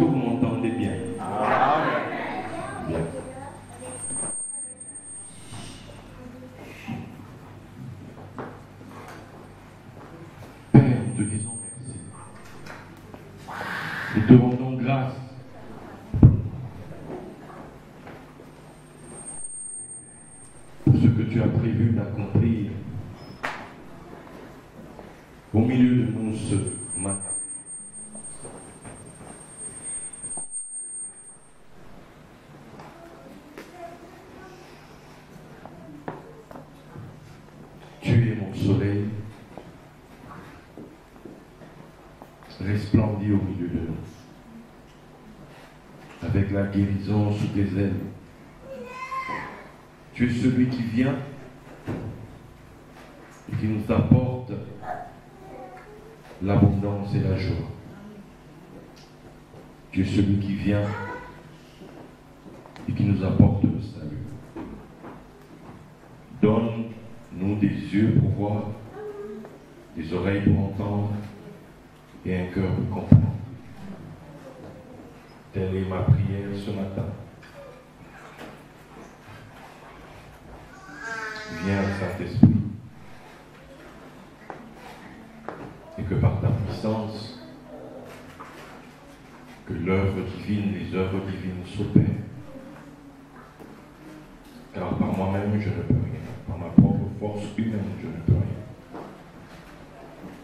que vous m'entendez bien? Amen. Bien. Père, nous te disons merci. Nous te rendons grâce pour ce que tu as prévu d'accomplir au milieu de nous ce matin. Tu es mon soleil, resplendis au milieu de nous, avec la guérison sous tes ailes. Tu es celui qui vient et qui nous apporte l'abondance et la joie. Tu es celui qui vient et qui nous apporte le salut. Donne-nous des yeux pour voir, des oreilles pour entendre et un cœur pour comprendre. Telle est ma prière ce matin. Viens, Saint-Esprit, et que par ta puissance, que l'œuvre divine, les œuvres divines s'opèrent. Car par moi-même, je ne peux rien. Par ma propre force humaine, je ne peux rien.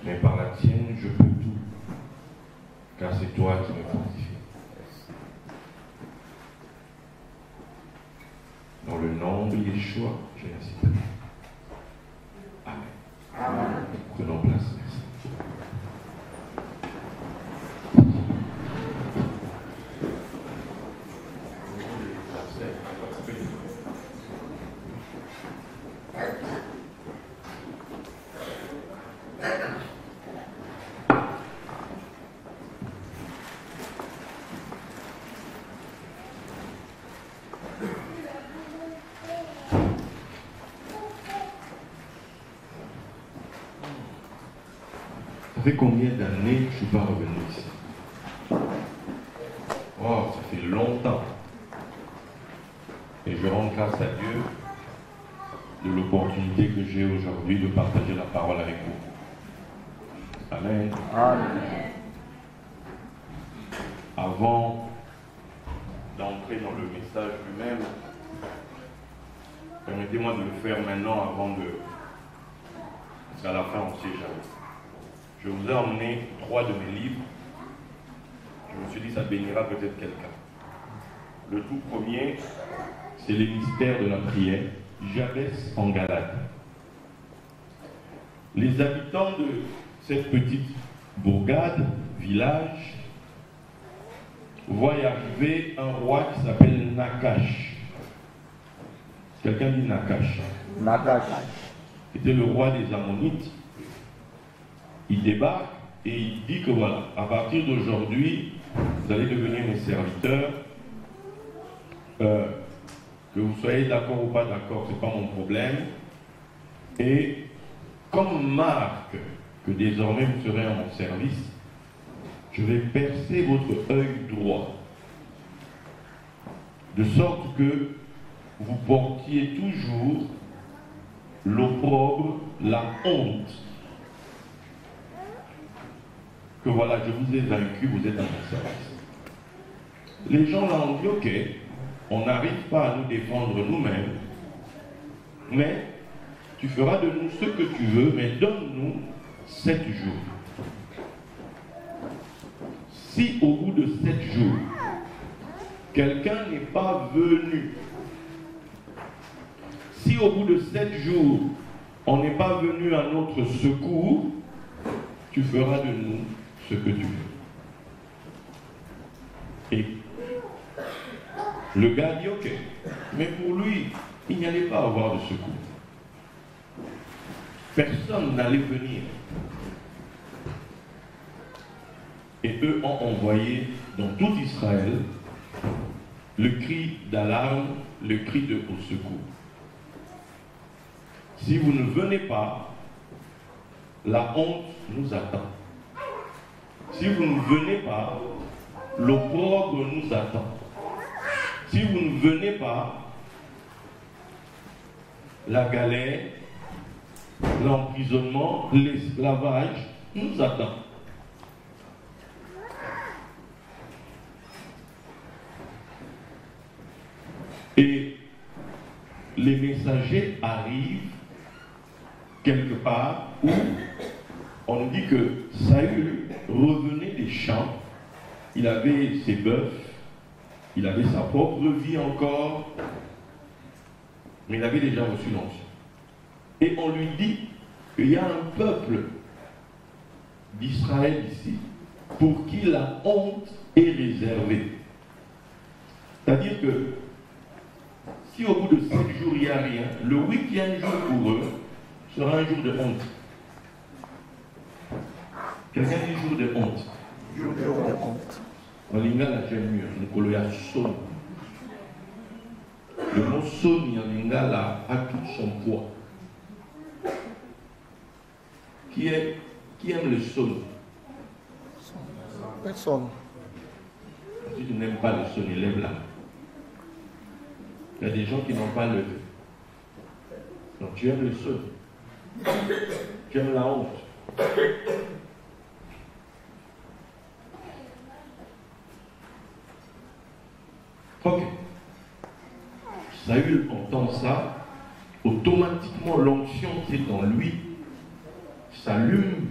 Mais par la tienne, je peux tout. Car c'est toi qui me fortifie. Dans le nom de Yeshua, j'ai ainsi prié. Amen. Amen. Prenons place, merci. Ça fait combien d'années que je ne suis pas revenu ici? Oh, ça fait longtemps. Et je rends grâce à Dieu de l'opportunité que j'ai aujourd'hui de partager la parole avec vous. Amen. Amen. Avant d'entrer dans le message lui-même, permettez-moi de le faire maintenant avant de... Parce qu'à la fin, on ne sait jamais. Je vous ai emmené 3 de mes livres. Je me suis dit, ça bénira peut-être quelqu'un. Le tout premier, c'est les mystères de la prière, Jabès en Galade. Les habitants de cette petite bourgade, village, voient y arriver un roi qui s'appelle Nakash. Quelqu'un dit Nakash. Nakash. C'était le roi des Ammonites. Il débarque et il dit que voilà, à partir d'aujourd'hui, vous allez devenir mes serviteurs. Que vous soyez d'accord ou pas d'accord, ce n'est pas mon problème. Et comme marque que désormais vous serez à mon service, je vais percer votre œil droit, de sorte que vous portiez toujours l'opprobre, la honte. Que voilà, je vous ai vaincu, vous êtes à mon service. Les gens là ont dit, ok, on n'arrive pas à nous défendre nous-mêmes, mais tu feras de nous ce que tu veux, mais donne-nous 7 jours. Si au bout de 7 jours, quelqu'un n'est pas venu, si au bout de 7 jours, on n'est pas venu à notre secours, tu feras de nous ce que tu veux. Et le gars dit ok, mais pour lui, il n'y allait pas avoir de secours. Personne n'allait venir. Et eux ont envoyé dans tout Israël le cri d'alarme, le cri de au secours. Si vous ne venez pas, la honte nous attend. Si vous ne venez pas, l'opprobre nous attend. Si vous ne venez pas, la galère, l'emprisonnement, l'esclavage nous attend. Et les messagers arrivent quelque part où on nous dit que Saül revenait des champs, il avait ses bœufs, il avait sa propre vie encore, mais il avait déjà reçu l'onction. Et on lui dit qu'il y a un peuple d'Israël ici pour qui la honte est réservée. C'est-à-dire que si au bout de 7 jours il n'y a rien, le 8e jour pour eux sera un jour de honte. Quelqu'un dit jour de honte. Jour de honte. En lingala, j'aime mieux. Le mot son en lingala a tout son poids. Qui aime le son? Personne. Si tu n'aimes pas le son, lève la main. Il y a des gens qui n'ont pas levé. Donc tu aimes le son. Tu aimes la honte. Ok. Saül entend ça, automatiquement l'onction qui est en lui s'allume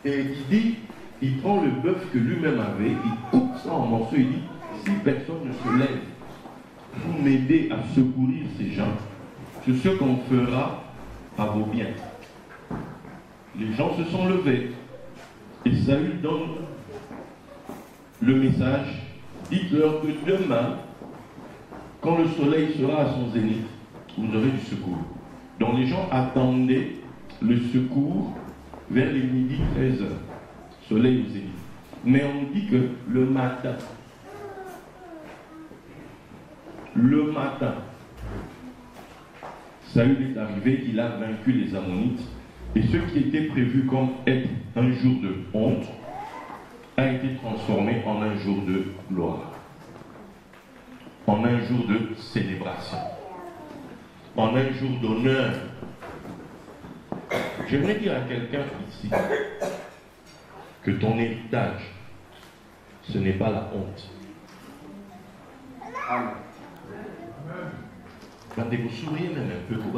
et il dit, il prend le bœuf que lui-même avait, il coupe ça en morceaux, il dit, si personne ne se lève pour m'aider à secourir ces gens, c'est ce qu'on fera à vos biens. Les gens se sont levés et Saül donne le message, dites-leur que demain, quand le soleil sera à son zénith, vous aurez du secours. Donc les gens attendaient le secours vers les midi 13h, soleil au zénith. Mais on dit que le matin, Saül est arrivé, il a vaincu les Ammonites, et ce qui était prévu comme être un jour de honte a été transformé en un jour de gloire, en un jour de célébration, en un jour d'honneur. J'aimerais dire à quelqu'un ici que ton héritage, ce n'est pas la honte. Amen. Quand vous souriez même un peu, vous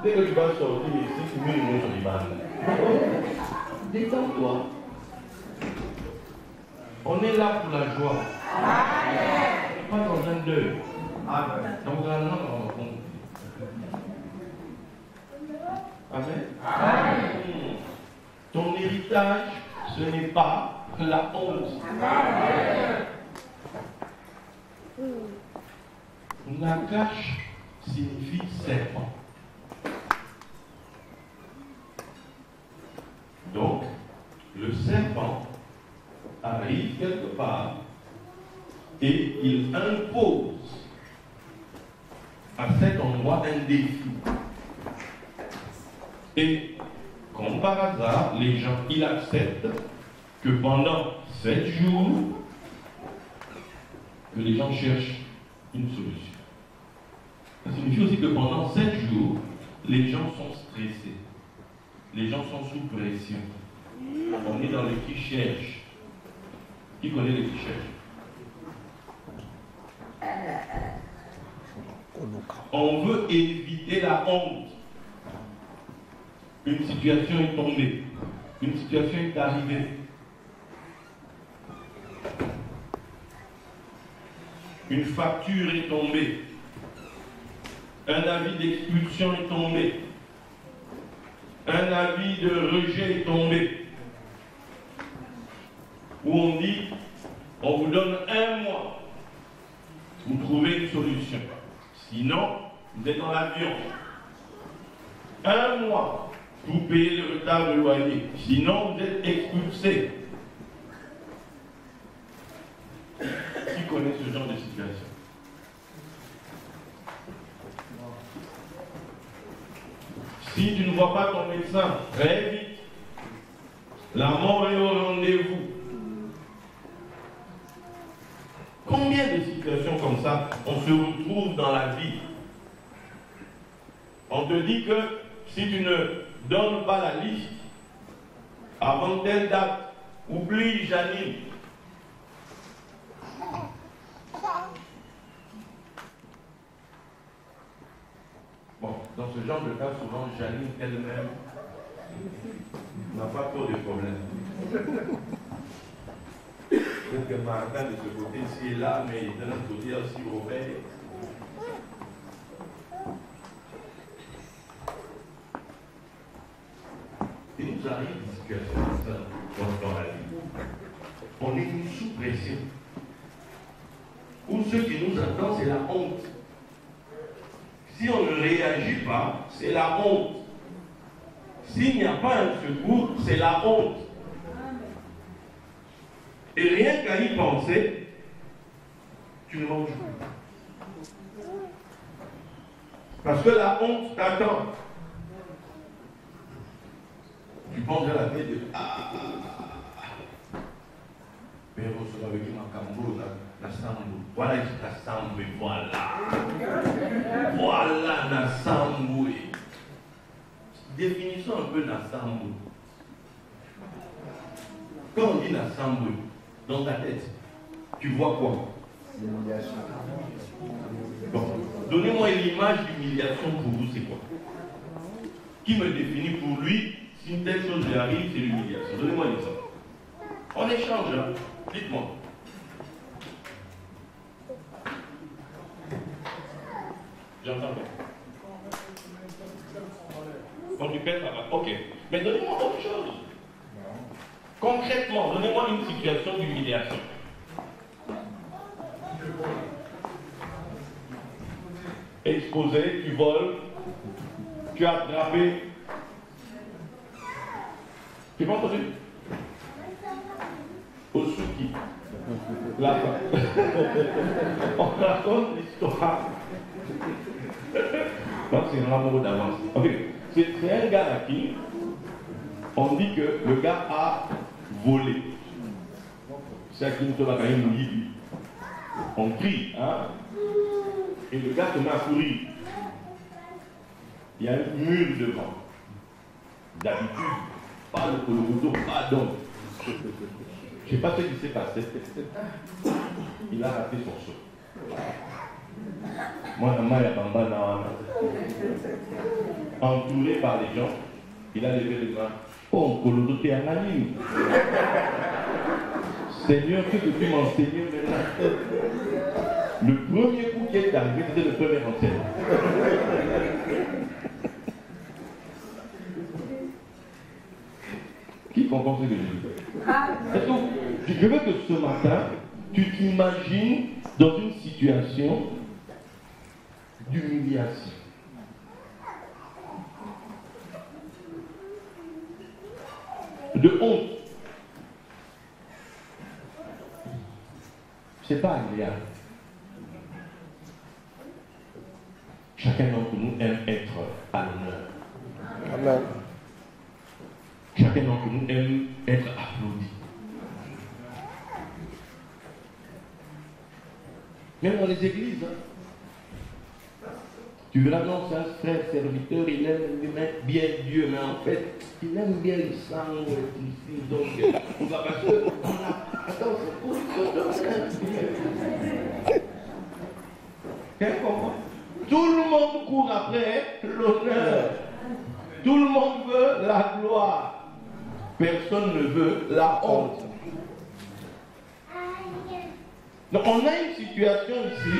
dès que tu vas sortir ici, tu mets une autre image. Détends-toi. On est là pour la joie. Pas dans un deuil. Donc là, non, on va compter. Amen. Ton héritage, ce n'est pas la honte. Nagash signifie serpent. Donc, le serpent arrive quelque part et il impose à cet endroit un défi. Et, comme par hasard, les gens, ils acceptent que pendant 7 jours, que les gens cherchent une solution. Ça signifie aussi que pendant 7 jours, les gens sont stressés. Les gens sont sous pression. On est dans le qui cherche. Qui connaît les qui cherchent? On veut éviter la honte. Une situation est tombée. Une situation est arrivée. Une facture est tombée. Un avis d'expulsion est tombé. Un avis de rejet est tombé. Où on dit, on vous donne 1 mois pour trouver une solution. Sinon, vous êtes dans l'avion. 1 mois pour payer le retard de loyer. Sinon, vous êtes expulsé. vois pas ton médecin, très vite. La mort est au rendez-vous. Combien de situations comme ça on se retrouve dans la vie? On te dit que si tu ne donnes pas la liste avant telle date, oublie Janine. Bon, dans ce genre de cas, souvent Janine elle-même n'a pas trop de problèmes. Peut-être que Martin de ce côté-ci est là, mais de l'autre côté aussi Robert. Il nous arrive une situation comme ça dans la vie. On est mis sous pression. Ou ce qui nous attend, c'est la honte. Si on ne réagit pas, c'est la honte. S'il n'y a pas un secours, c'est la honte. Et rien qu'à y penser, tu ne manges plus. Parce que la honte t'attend. Tu penses à la tête de mais on se avec ma cambo, la sambo. Voilà, la sambo, voilà. Voilà la sambo. Définissons un peu la sambo. Quand on dit la sambo, dans ta tête, tu vois quoi? L'humiliation. Bon. Donnez-moi l'image d'humiliation pour vous, c'est quoi? Qui me définit pour lui? Si une telle chose lui arrive, c'est l'humiliation. Donnez-moi un exemple. On échange, hein? Dites-moi. J'entends pas. Quand tu pètes, ça va. Ok. Mais donnez-moi autre chose. Concrètement, donnez-moi une situation d'humiliation. Exposé, tu voles, tu as attrapé. Tu m'as entendu? Au souki. La fin. On raconte l'histoire. Donc c'est un amour d'avance. Ok. C'est un gars à qui on dit que le gars a volé. C'est à qui nous sommes à quand même lui. On crie, hein? Et le gars se met à courir. Il y a un mur devant. D'habitude, pas le couteau, pas d'homme. Je ne sais pas ce qui s'est passé. Il a raté son saut. Moi, il y a Bamba entouré par les gens, il a levé les mains. Oh, Kolodo, t'es un ami. Seigneur, que peux-tu m'enseigner maintenant? Le premier coup qui est arrivé, c'était le premier enseignement. Qui comprend ce que je dis? Je veux que ce matin, tu t'imagines dans une situation d'humiliation. De honte. C'est pas agréable. Chacun d'entre nous aime être à l'honneur. Amen. Chacun d'entre nous aime être applaudi. Même dans les églises, hein. Tu verras, non, c'est un frère serviteur, il aime bien Dieu, mais en fait, il aime bien le sang ici, donc on va parce que on a. Attends, c'est pour quel comprend? Tout le monde court après l'honneur. Tout le monde veut la gloire. Personne ne veut la honte. Donc on a une situation ici.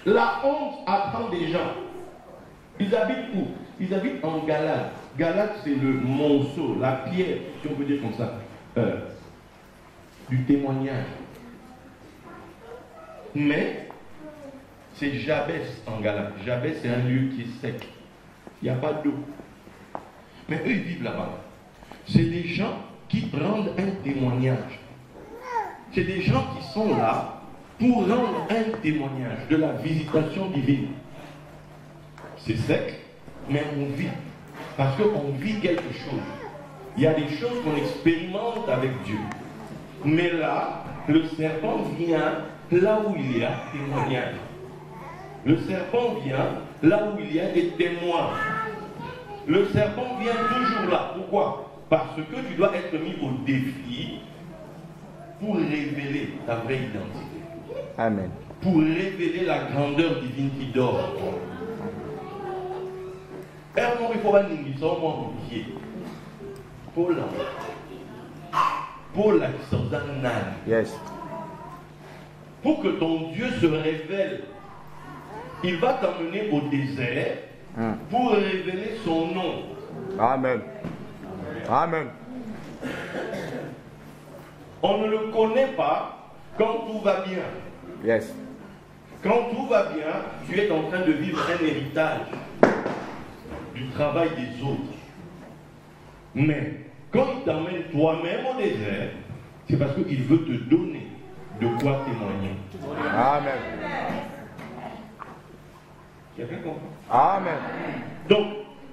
La honte attend des gens. Ils habitent où? Ils habitent en Galate. Galate, c'est le monceau, la pierre, si on peut dire comme ça, du témoignage. Mais c'est Jabès en Galate. Jabès, c'est un lieu qui est sec. Il n'y a pas d'eau. Mais eux, ils vivent là-bas. C'est des gens qui rendent un témoignage. C'est des gens qui sont là pour rendre un témoignage de la visitation divine. C'est sec, mais on vit. Parce qu'on vit quelque chose. Il y a des choses qu'on expérimente avec Dieu. Mais là, le serpent vient là où il y a témoignage. Le serpent vient là où il y a des témoins. Le serpent vient toujours là. Pourquoi? Parce que tu dois être mis au défi pour révéler ta vraie identité. Amen. Pour révéler la grandeur divine qui dort en toi. Il faut pas négliger ça, Paul a dit ça. Yes. Pour que ton Dieu se révèle, il va t'emmener au désert pour révéler son nom. Amen. Amen. On ne le connaît pas quand tout va bien. Yes. Quand tout va bien, tu es en train de vivre un héritage du travail des autres. Mais quand il t'emmène toi-même au désert, c'est parce qu'il veut te donner de quoi témoigner. Amen. Quelqu'un comprend? Amen. Donc,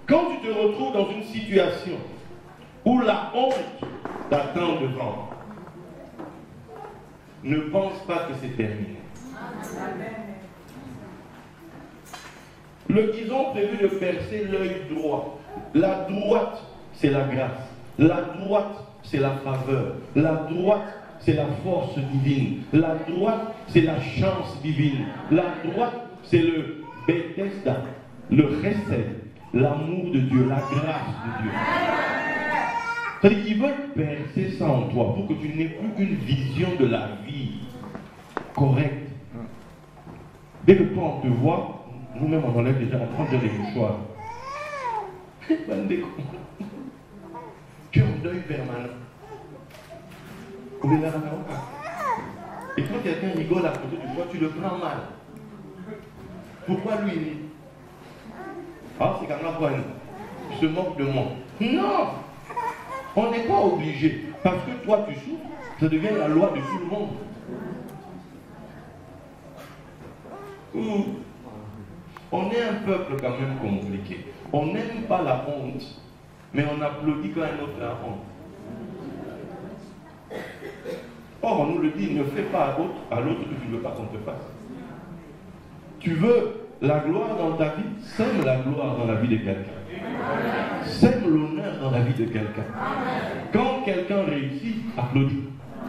quand tu te retrouves dans une situation où la honte t'attend devant, ne pense pas que c'est terminé. Ils ont prévu de percer l'œil droit. La droite, c'est la grâce. La droite, c'est la faveur. La droite, c'est la force divine. La droite, c'est la chance divine. La droite, c'est le Bethesda, le Chesed, l'amour de Dieu, la grâce de Dieu. C'est-à-dire qu'ils veulent percer ça en toi pour que tu n'aies plus une vision de la vie correcte. Dès que toi on te voit, nous-mêmes on enlève déjà, on prend déjà les mouchoirs. Tu es en deuil permanent. Et quand quelqu'un rigole à côté de toi, tu le prends mal. Pourquoi lui il rit? Ah, c'est quand même quoi, il se moque de moi. Non! On n'est pas obligé. Parce que toi tu souffres, ça devient la loi de tout le monde. On est un peuple quand même compliqué. On n'aime pas la honte, mais on applaudit quand un autre a honte. Or, on nous le dit, ne fais pas à l'autre que tu ne veux pas qu'on te fasse. Tu veux la gloire dans ta vie, sème la gloire dans la vie de quelqu'un. Sème l'honneur dans la vie de quelqu'un. Quand quelqu'un réussit, applaudis.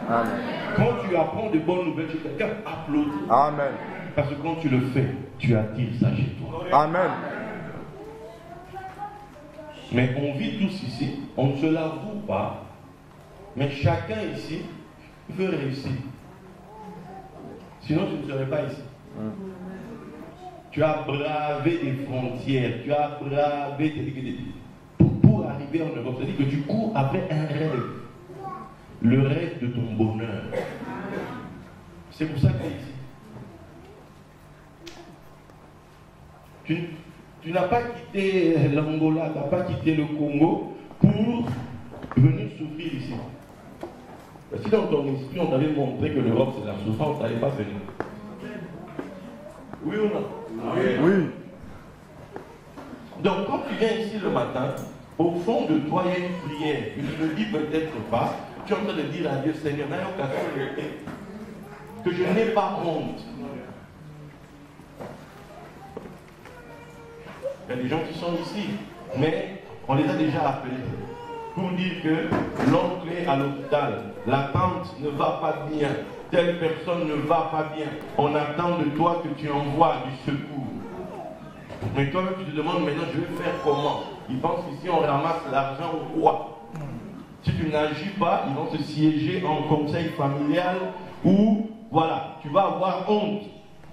Amen. Quand tu apprends de bonnes nouvelles chez quelqu'un, applaudis. Amen. Parce que quand tu le fais, tu attires ça chez toi. Amen. Mais on vit tous ici, on ne se l'avoue pas, mais chacun ici veut réussir. Sinon, tu ne serais pas ici. Tu as bravé des frontières, tu as bravé des... Pour arriver en Europe, c'est-à-dire que tu cours après un rêve. Le rêve de ton bonheur. C'est pour ça que tu es ici. Tu n'as pas quitté l'Angola, tu n'as pas quitté le Congo pour venir souffrir ici. Si dans ton esprit on t'avait montré que l'Europe c'est la souffrance, tu n'allais pas venir. Oui ou non? Oui. Donc quand tu viens ici le matin, au fond de toi il y a une prière. Tu ne le dis peut-être pas. Tu es en train de dire à Dieu, Seigneur, que je n'ai pas honte. Il y a des gens qui sont ici, mais on les a déjà appelés pour dire que l'oncle est à l'hôpital, la tante ne va pas bien, telle personne ne va pas bien. On attend de toi que tu envoies du secours. Mais toi-même tu te demandes maintenant je vais faire comment? Ils pensent qu'ici on ramasse l'argent ou quoi? Si tu n'agis pas, ils vont te siéger en conseil familial où, voilà, tu vas avoir honte.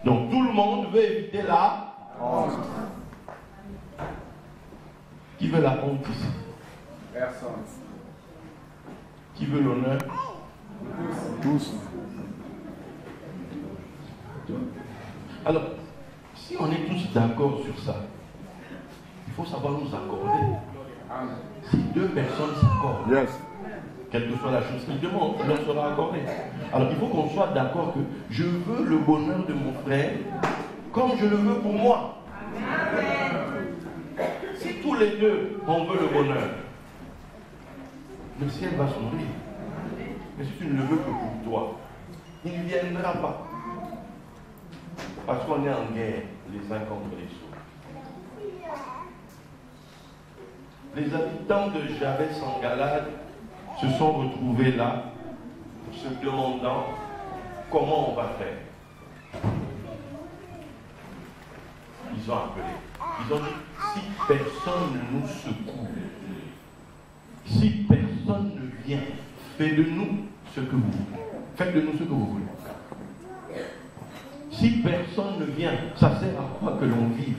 Donc tout le monde veut éviter la honte. Qui veut la honte ici? Personne. Qui veut l'honneur? Tous. Alors, si on est tous d'accord sur ça, il faut savoir nous accorder. Si deux personnes s'accordent, Yes. quelle que soit la chose qu'ils demandent, leur sera accordée. Alors il faut qu'on soit d'accord que je veux le bonheur de mon frère comme je le veux pour moi. Si tous les deux, on veut le bonheur, le ciel va s'ouvrir. Mais si tu ne le veux que pour toi, il ne viendra pas. Parce qu'on est en guerre les uns contre les autres. Les habitants de Jabès en Galade se sont retrouvés là, se demandant comment on va faire. Ils ont appelé. Ils ont dit, si personne ne nous secoue, si personne ne vient, faites de nous ce que vous voulez. Faites de nous ce que vous voulez. Si personne ne vient, ça sert à quoi que l'on vive?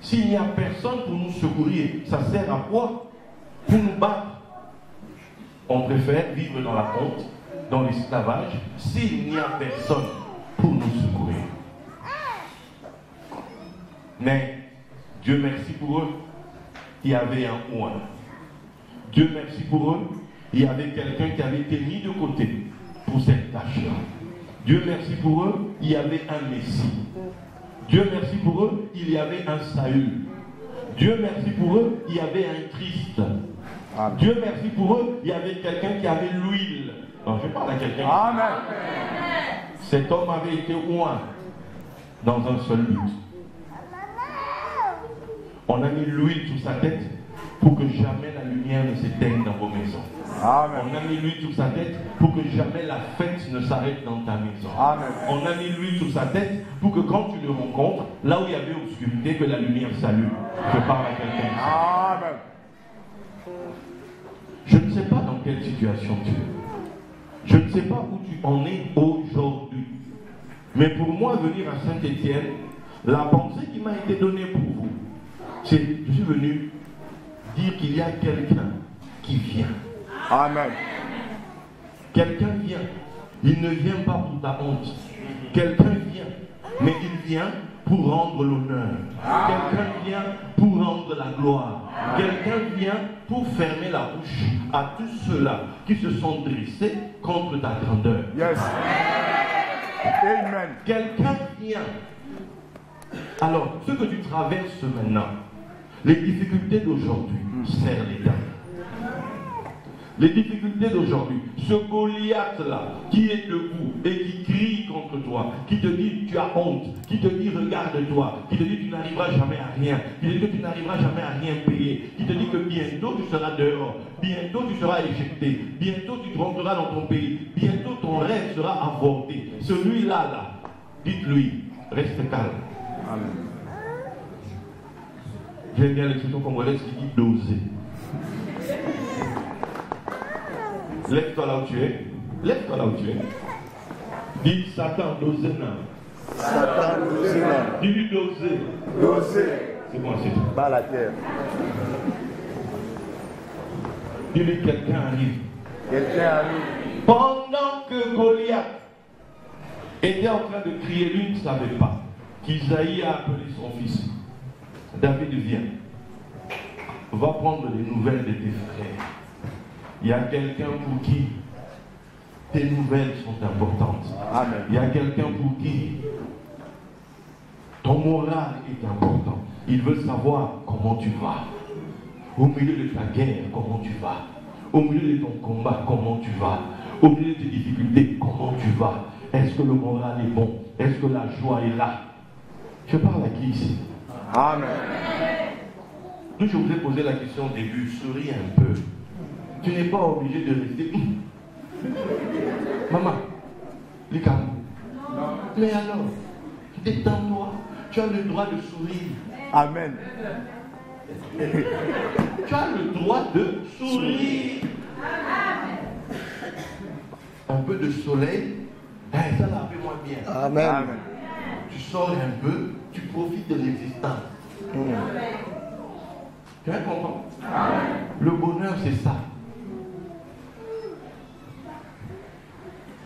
S'il n'y a personne pour nous secourir, ça sert à quoi? Pour nous battre. On préfère vivre dans la honte, dans l'esclavage, s'il n'y a personne pour nous secourir. Mais Dieu merci pour eux, il y avait un oint. Dieu merci pour eux, il y avait quelqu'un qui avait été mis de côté pour cette tâche-là. Dieu merci pour eux, il y avait un Messie. Dieu merci pour eux, il y avait un Saül. Dieu merci pour eux, il y avait un Christ. Amen. Dieu merci pour eux, il y avait quelqu'un qui avait l'huile. Non, je parle à quelqu'un. Amen. Cet homme avait été oint dans un seul but. On a mis l'huile sur sa tête pour que jamais la lumière ne s'éteigne dans vos maisons. Amen. On a mis l'huile sur sa tête pour que jamais la fête ne s'arrête dans ta maison. Amen. On a mis l'huile sur sa tête pour que quand tu le rencontres, là où il y avait obscurité, que la lumière s'allume. Je parle à quelqu'un. Amen. Je ne sais pas dans quelle situation tu es. Je ne sais pas où tu en es aujourd'hui. Mais pour moi, venir à Saint-Étienne, la pensée qui m'a été donnée pour vous, c'est je suis venu dire qu'il y a quelqu'un qui vient. Amen. Quelqu'un vient. Il ne vient pas pour ta honte. Quelqu'un vient. Mais il vient pour rendre l'honneur. Quelqu'un vient pour rendre la gloire. Quelqu'un vient pour fermer la bouche à tous ceux-là qui se sont dressés contre ta grandeur. Yes. Amen. Quelqu'un vient. Alors, ce que tu traverses maintenant, les difficultés d'aujourd'hui, serre les dents. Les difficultés d'aujourd'hui, ce Goliath-là qui est debout et qui crie contre toi, qui te dit tu as honte, qui te dit regarde-toi, qui te dit tu n'arriveras jamais à rien, qui te dit que tu n'arriveras jamais à rien payer, qui te dit que bientôt tu seras dehors, bientôt tu seras éjecté, bientôt tu rentreras dans ton pays, bientôt ton rêve sera avorté. Celui-là, là, dites-lui, reste calme. Amen. J'aime bien l'expression congolaise qui dit doser. Lève-toi là où tu es. Lève-toi là où tu es. Dis Satan, doser. Satan, doser. Dis-lui doser. Doser. C'est quoi c'est? Bas la terre. Dis-lui quelqu'un arrive. Quelqu'un arrive. Pendant que Goliath était en train de crier, lui ne savait pas qu'Isaïe a appelé son fils. David vient. Va prendre les nouvelles de tes frères. Il y a quelqu'un pour qui tes nouvelles sont importantes. Amen. Il y a quelqu'un pour qui ton moral est important. Il veut savoir comment tu vas. Au milieu de ta guerre, comment tu vas. Au milieu de ton combat, comment tu vas. Au milieu de tes difficultés, comment tu vas. Est-ce que le moral est bon? Est-ce que la joie est là? Je parle à qui ici? Amen. Donc je vous ai posé la question au début, souris un peu. Tu n'es pas obligé de rester. Maman, les calme. Mais alors, détends-toi. Tu as le droit de sourire. Amen. Tu as le droit de sourire. Un peu de soleil, ça l'a fait moins bien. Amen. Amen. Tu sors un peu, tu profites de l'existence. Tu as compris? Le bonheur, c'est ça.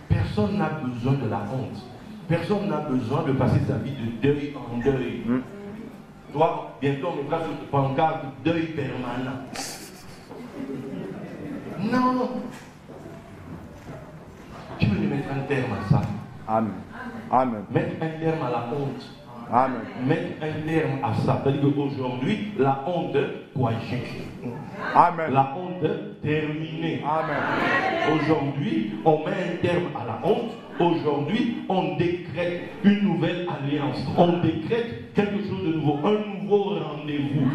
Personne n'a besoin de la honte. Personne n'a besoin de passer sa vie de deuil en deuil. Toi, bientôt on mettra sur le pancarte deuil permanent. Non. Tu veux lui mettre un terme à ça. Amen. Amen. Mettre un terme à la honte. Amen. Mettre un terme à ça. C'est-à-dire qu'aujourd'hui, la honte, quoi, Amen. la honte terminée. Amen. Aujourd'hui, on met un terme à la honte. Aujourd'hui, on décrète une nouvelle alliance. On décrète quelque chose de nouveau, un nouveau rendez-vous.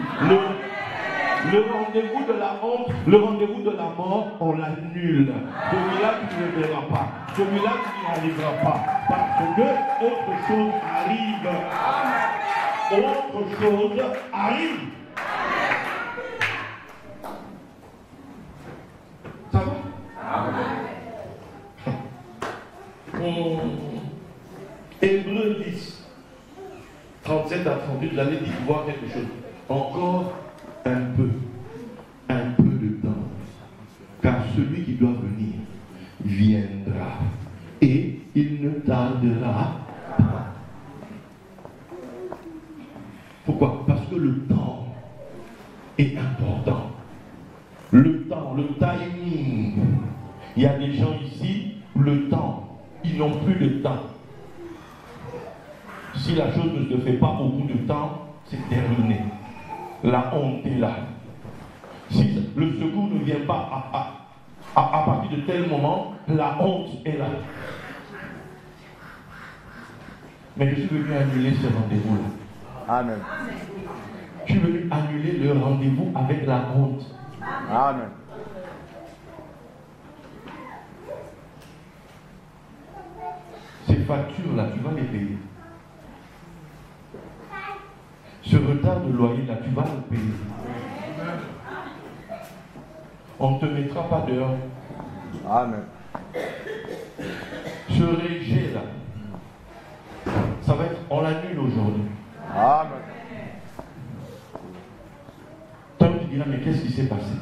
Le rendez-vous de la honte, le rendez-vous de la mort, on l'annule. Celui-là, tu ne le verras pas. Celui-là, tu n'y arriveras pas. Parce que autre chose arrive. Autre chose arrive. Ça va? Hébreux 10, 37 à 38, vous allez voir quelque chose. Encore un peu de temps. Car celui qui doit venir viendra et il ne tardera pas. Pourquoi? Parce que le temps est important. Le temps, le timing. Il y a des gens ici, le temps, ils n'ont plus de temps. Si la chose ne se fait pas au bout de temps, c'est terminé. La honte est là. Si le secours ne vient pas à partir de tel moment, la honte est là. Mais je suis venu annuler ce rendez-vous-là. Amen. Je suis venu annuler le rendez-vous avec la honte. Amen. Ces factures-là, tu vas les payer. Ce retard de loyer-là, tu vas le payer. On ne te mettra pas dehors. Amen. Ce rejet-là, ça va être, on l'annule aujourd'hui. Amen. Toi, tu diras, mais qu'est-ce qui s'est passé?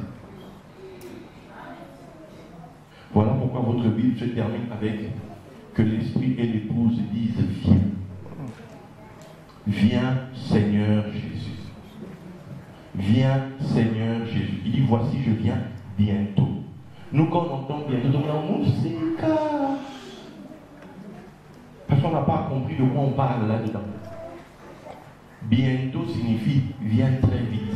Voilà pourquoi votre Bible se termine avec que l'esprit et l'épouse disent viens. Viens, Seigneur Jésus. Viens, Seigneur Jésus. Il dit, voici, je viens bientôt. Nous, quand on entend bientôt, on dit, parce qu'on n'a pas compris de quoi on parle là-dedans. Bientôt signifie viens très vite.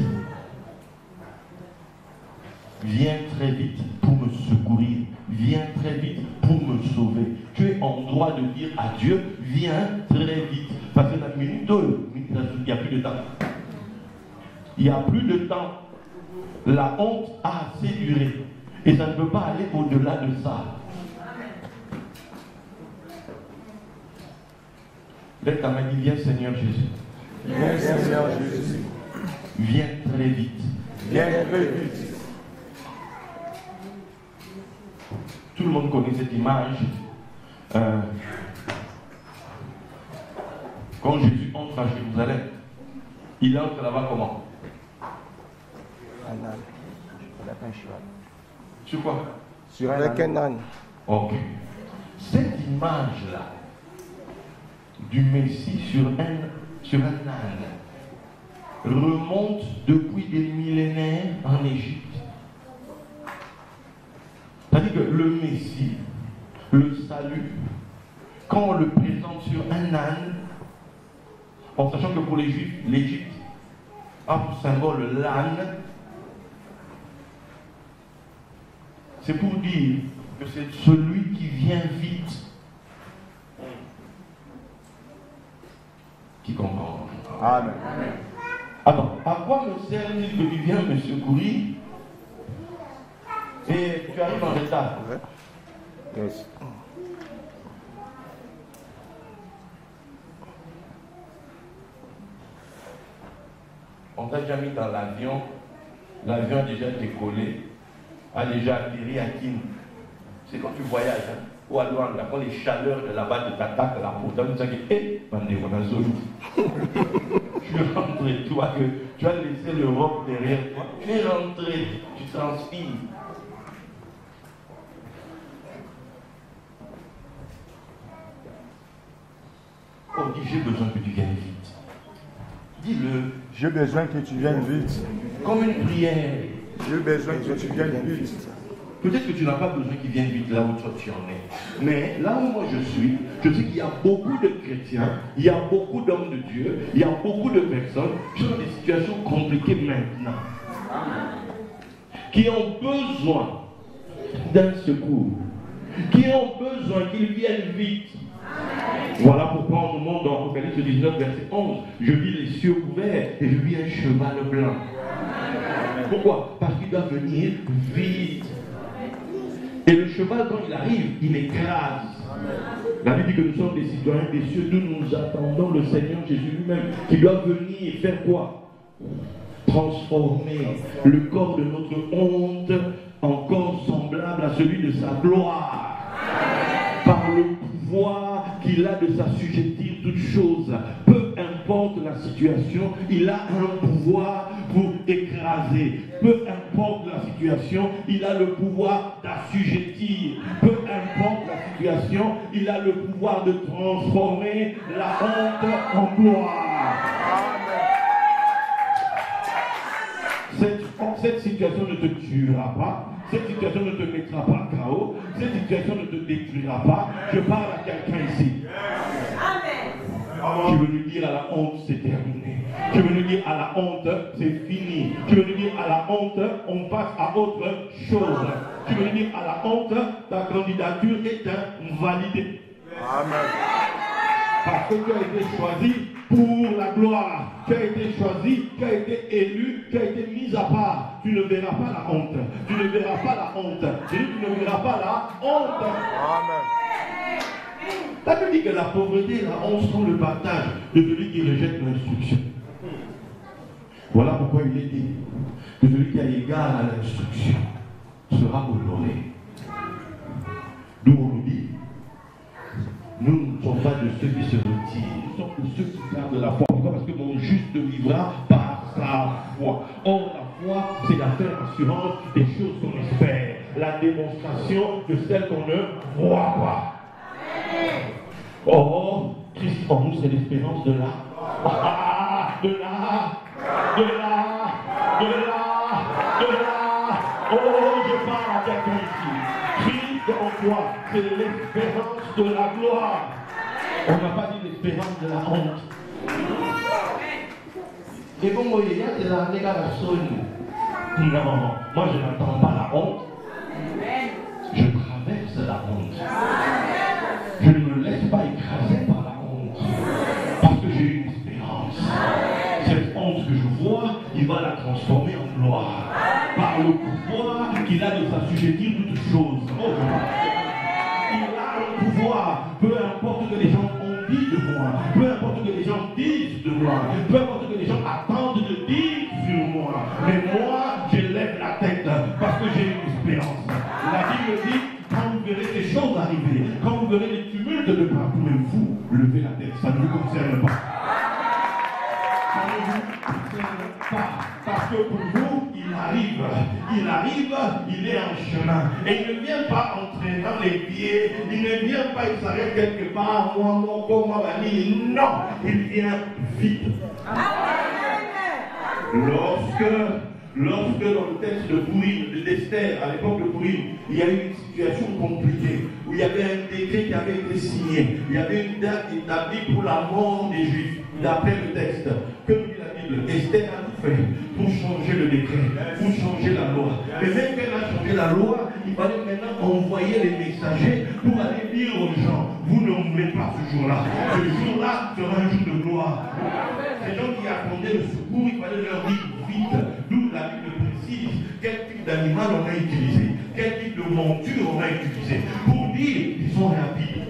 Viens très vite pour me secourir. Viens très vite pour me sauver. Tu es en droit de dire à Dieu, viens très vite. Parce que la minute, il n'y a plus de temps. Il n'y a plus de temps. La honte a assez duré. Et ça ne peut pas aller au-delà de ça. Lève ta main, dis, viens Seigneur Jésus. Viens Seigneur Jésus. Viens très vite. Viens très vite. Tout le monde connaît cette image. Quand Jésus entre à Jérusalem, il entre là-bas comment? Un âne. Un cheval. Sur quoi? Sur un âne. Ok. Cette image-là du Messie sur un âne remonte depuis des millénaires en Égypte. C'est-à-dire que le Messie, le salut, quand on le présente sur un âne, en sachant que pour les Juifs, l'Égypte a pour symbole l'âne, c'est pour dire que c'est celui qui vient vite. Qui comprend? Amen. Attends, à quoi me sert-il que tu viens me secourir et tu arrives en retard? Yes. On t'a déjà mis dans l'avion, l'avion a déjà décollé, a déjà atterri à Kin. C'est quand tu voyages, hein, ou à Luanda, quand les chaleurs de là-bas te t'attaquent la peau, tu vas dire, hé, tu es rentré, tu vois que tu as laissé l'Europe derrière toi, tu es rentré, tu transpires. Oh, dis, j'ai besoin que tu viennes vite. Dis-le. J'ai besoin que tu viennes vite. Comme une prière. J'ai besoin que tu viennes vite. Peut-être que tu n'as pas besoin qu'il vienne vite là où toi tu en es. Mais là où moi je suis, je sais qu'il y a beaucoup de chrétiens, il y a beaucoup d'hommes de Dieu, il y a beaucoup de personnes qui sont dans des situations compliquées maintenant. Qui ont besoin d'un secours. Qui ont besoin qu'ils viennent vite. Voilà pourquoi on nous montre dans Apocalypse 19, verset 11, je vis les cieux ouverts et je vis un cheval blanc. Pourquoi? Parce qu'il doit venir vite. Et le cheval, quand il arrive, il écrase. La Bible dit que nous sommes des citoyens des cieux, d'où nous attendons le Seigneur Jésus lui-même, qui doit venir faire quoi? Transformer le corps de notre honte en corps semblable à celui de sa gloire. Par le pouvoir qu'il a de s'assujettir toutes choses. Peu importe la situation, il a un pouvoir pour écraser. Peu importe la situation, il a le pouvoir d'assujettir. Peu importe la situation, il a le pouvoir de transformer la honte en gloire. Cette situation ne te tuera pas. Cette situation ne te mettra pas KO. Cette situation ne te détruira pas. Je parle à quelqu'un ici. Je veux lui dire à la honte, c'est terminé. Je veux lui dire à la honte, c'est fini. Je veux lui dire à la honte, on passe à autre chose. Je veux lui dire à la honte, ta candidature est invalidée. Amen. Parce que tu as été choisi pour la gloire. Tu as été choisi, tu as été élu, tu as été mis à part. Tu ne verras pas la honte. Tu ne verras pas la honte. Tu ne verras pas la honte. Amen. La Bible dit que la pauvreté et la honte sont le partage de celui qui rejette l'instruction. Voilà pourquoi il est dit que celui qui a égard à l'instruction sera honoré. D'où on nous dit, nous ne sommes pas de ceux qui se retirent, nous sommes de ceux qui gardent la foi. Pourquoi? Parce que mon juste vivra par sa foi. Or, la foi, c'est la ferme assurance des choses qu'on espère, la démonstration de celles qu'on ne voit pas. Or, Christ en nous, c'est l'espérance de la, de la. Oh, je parle à quelqu'un ici. Christ en toi, c'est l'espérance de la gloire. On n'a pas dit l'espérance de la honte. Et bon, moi, il y a c'est la négation. Non, moi je n'attends pas la honte. Je traverse la honte. Je ne me laisse pas écraser par la honte. Parce que j'ai une espérance. Cette honte que je vois, il va la transformer en gloire. Par le pouvoir qu'il a de s'assujettir toutes choses. Oh, il a un pouvoir. Peu importe que les gens ont dit de moi. Peu importe que les gens disent de moi. Peu importe que les gens attendent de dire sur moi. Mais moi, je lève la tête parce que j'ai une espérance. La Bible dit, quand vous verrez ces choses arriver, quand vous verrez les tumultes de partout, même vous, levez la tête. Ça ne vous concerne pas. Ça ne vous concerne pas. Parce que pour vous, il arrive, il est en chemin. Et il ne vient pas en traînant les pieds, il ne vient pas, il s'arrête quelque part, moi, non, il vient vite. Lorsque dans le texte de Pourim, d'Esther, à l'époque de Pourim, il y a eu une situation compliquée, où il y avait un décret qui avait été signé, il y avait une date établie pour la mort des Juifs, d'après le texte. Que nous dit la Bible? Esther a tout fait pour changer le décret, pour changer la loi. Mais même qu'elle a changé la loi, il fallait maintenant envoyer les messagers pour aller dire aux gens, vous ne mourrez pas ce jour-là. Ce jour-là sera un jour de gloire. Les gens qui attendaient le secours, il fallait leur dire vite. D'où la Bible précise quel type d'animal on a utilisé, quel type de monture on a utilisé, pour dire qu'ils sont rapides.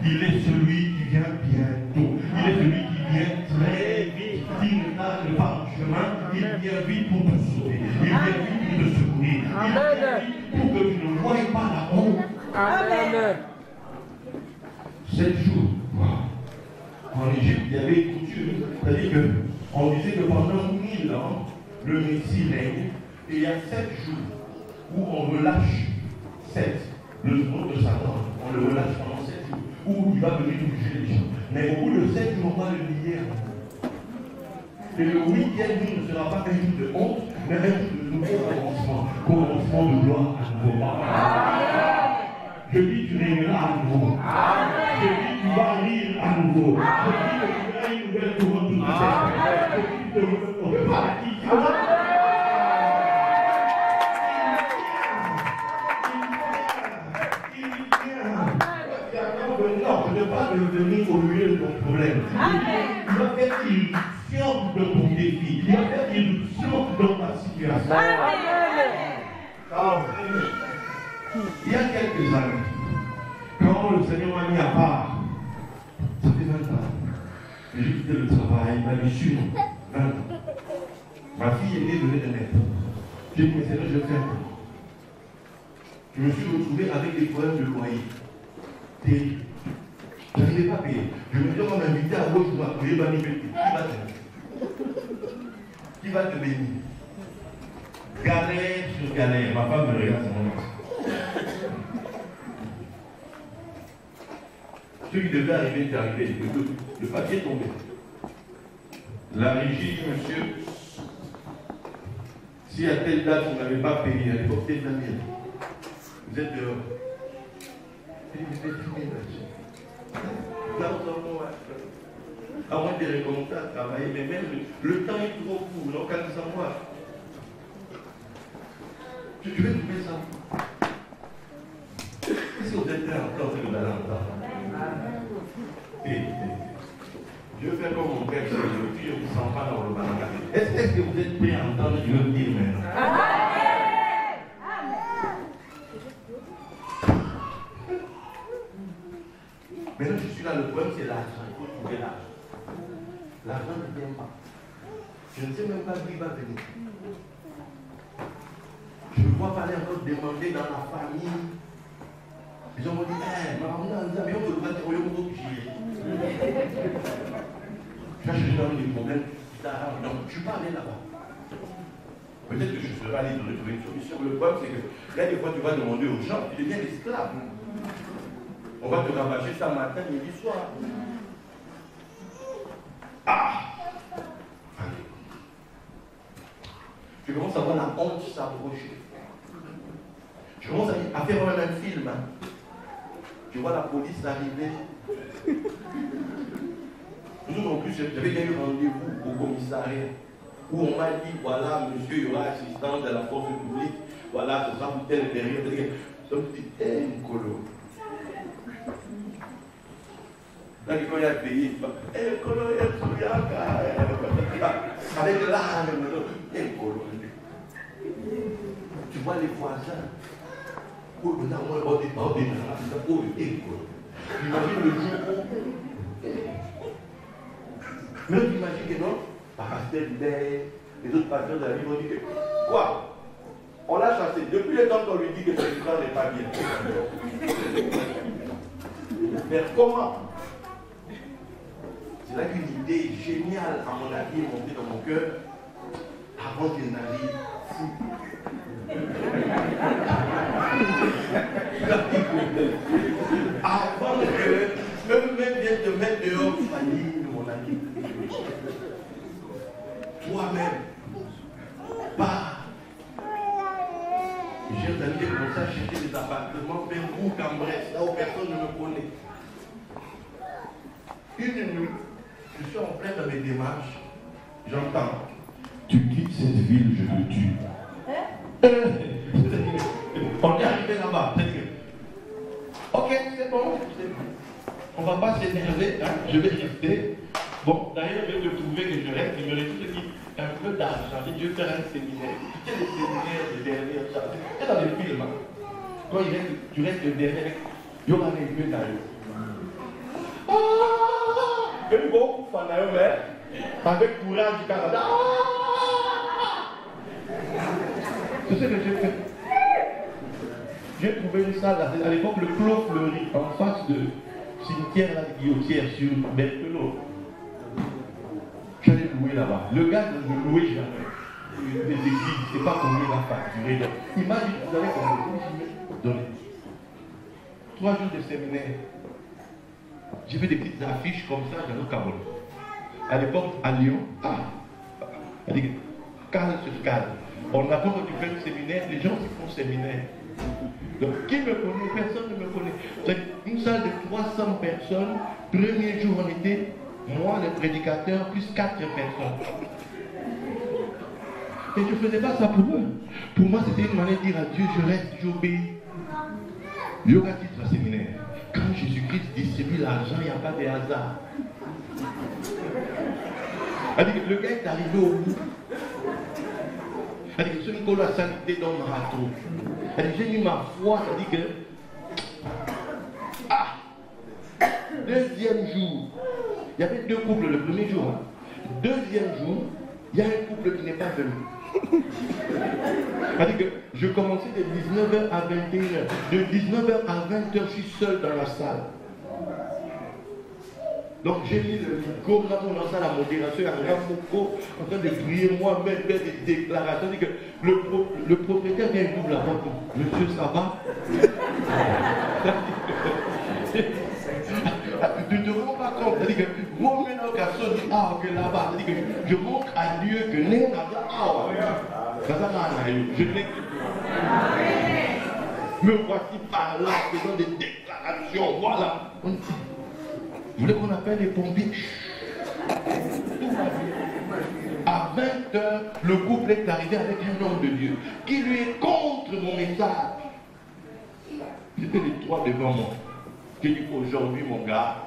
Il est celui qui vient bientôt. Il est celui qui vient très vite. Il ne tarde pas en chemin. Il vient vite pour te sauver. Il vient vite pour te secourir. Il vient vite pour que tu ne voies pas la honte. Amen. 7 jours. En Égypte, il y avait une coutume. C'est-à-dire qu'on disait que pendant 1000 ans, le Messie règne. Et il y a 7 jours où on relâche 7. Le nom de Satan. On le relâche pendant 7 jours. Où il va venir toucher les gens. Mais au bout de 7 jours, on va le lier. Et le week-end ne sera pas un jour de honte, mais un jour de nouveau commencement de gloire à nouveau. Je dis tu riras à nouveau. Je dis tu vas rire à nouveau. Je dis que tu verras une nouvelle couronne de terre. Je dis que tu ne veux pas quitter. Non, je ne veux pas venir au milieu de ton problème. Il va faire irruption de ton défi. Il va faire irruption dans ta situation. Il y a quelques années, quand le Seigneur m'a mis à part, ça fait 20 ans, j'ai quitté le travail, ma mission, 20 ans. Ma fille est née, venait de naître. J'ai dit, mais Seigneur, je fais quoi? Je me suis retrouvé avec des problèmes de loyer. Terrible. Je n'arrivais pas à payer. Je me disais, on m'a invité à gauche, je m'appuyer, qui va t'aider? Qui va te bénir? Galère sur galère. Ma femme me regarde, c'est mon ex. Ce qui devait arriver est arrivé. Le papier est tombé. La régie dit, monsieur, si à telle date vous n'avez pas payé, à l'époque, telle date, vous êtes dehors. Il dit, mais c'est fini, monsieur. Là, à moins de recommencer à travailler, mais même le temps est trop court, donc quand ça moi. Je vais trouver ça. Est-ce que vous êtes prêts à entendre ce que vous allez entendre? Je vais faire comme mon père, je ne vous sens pas dans le banana. Est-ce que vous êtes prêts à entendre ce que je veux dire maintenant? Maintenant, je suis là, le problème c'est l'argent. Il faut trouver l'argent. L'argent ne vient pas. Je ne sais même pas d'où il va venir. Je ne vois pas les encore demander dans la famille. Les gens m'ont dit, mais on a mais on peut le mettre au lieu de chier. Je suis dans des problèmes. Non, je ne suis pas allé là-bas. Peut-être que je serai allé trouver une solution. Mais le problème, c'est que là, des fois, tu vas demander aux gens, tu deviens esclave. On va te ravager ça matin, midi, soir. Allez. Je commence à voir la honte s'approcher. Je commence à faire un film. Je vois la police arriver. Nous non plus, j'avais eu rendez-vous au commissariat où on m'a dit, voilà, monsieur, il y aura assistance de la force publique. Voilà, ce sera pour tel derrière. Donc, je dis, Nicolo. Là, quand il a payé, il va, Nicolo, avec l'âme, Nicolo. Tu vois les voisins. Oh, maintenant, on va déborder dans la oh, Nicolo. Imagine le jour où. Même imagine que non, pasteur les autres pasteurs de la vie vont dire que, quoi? On l'a chassé. Depuis le temps qu'on lui dit que son histoire n'est pas bien. Mais comment? C'est là qu'une idée géniale, à mon avis, est montée dans mon cœur avant qu'il n'arrive fou. Avant que eux-mêmes viennent te mettre dehors, famille, mon ami. Toi-même, pars. J'ai entendu commencer à chercher des appartements vers vous, Cambrai, là où personne ne me connaît. Une nuit, je suis en plein dans mes démarches, j'entends. Tu quittes cette ville, je te tue. On est arrivé là-bas. Ok, c'est bon. On ne va pas s'énerver, hein, je vais rester. Bon, d'ailleurs, je vais te prouver que je reste. Il me reste dit un peu d'argent. Je vais faire un séminaire. Tu sais, les séminaires de dernière charge. C'est dans les films. Hein. Quand tu restes derrière, il y aura un peu d'argent. Même beaucoup de fans, avec courage du Canada. C'est ce que j'ai fait. J'ai trouvé une salle, à l'époque, le Clos Fleury, en face de cimetière la Guillotière sur Berthelot. J'allais louer là-bas. Le gars ne louait jamais. Les églises, je ne sais pas combien il va facturer. Imagine, vous avez combien donné. 3 jours de séminaire. J'ai fait des petites affiches comme ça dans le Cameroun. À l'époque, à Lyon, elle dit cale sur cale. On attend que tu fais le séminaire, les gens qui font séminaire. Donc, qui me connaît? Personne ne me connaît. C'est une salle de 300 personnes. Premier jour, on était, moi, le prédicateur, plus 4 personnes. Et je ne faisais pas ça pour eux. Pour moi, c'était une manière de dire à Dieu, je reste, j'obéis. Il y aura titre à séminaire. Quand Jésus-Christ distribue l'argent, il n'y a pas de hasard. Le gars est arrivé au bout. Ce Nicolas Sanité dans le marathon. J'ai mis ma foi, ça dit que. Deuxième jour, il y avait 2 couples le premier jour. Deuxième jour, il y a un couple qui n'est pas venu. C'est-à-dire que je commençais de 19h à 21h. De 19h à 20h, je suis seul dans la salle. Donc j'ai mis le micro, nous avons lancé la modération, il y a un micro en train de prier, moi-même, faire des déclarations. C'est-à-dire que le propriétaire vient et ouvre la porte. Monsieur, ça va? Tu ne te rends pas compte. C'est-à-dire que moi, maintenant, garçon dit, que là-bas. C'est-à-dire que je montre à Dieu que n'est je ne l'écris plus. Me voici par là, faisant des déclarations. Voilà. Vous voulez qu'on appelle les pompiers? À 20h, le couple est arrivé avec un homme de Dieu qui lui est contre mon message. C'était les 3 devant moi. J'ai dit aujourd'hui, mon gars,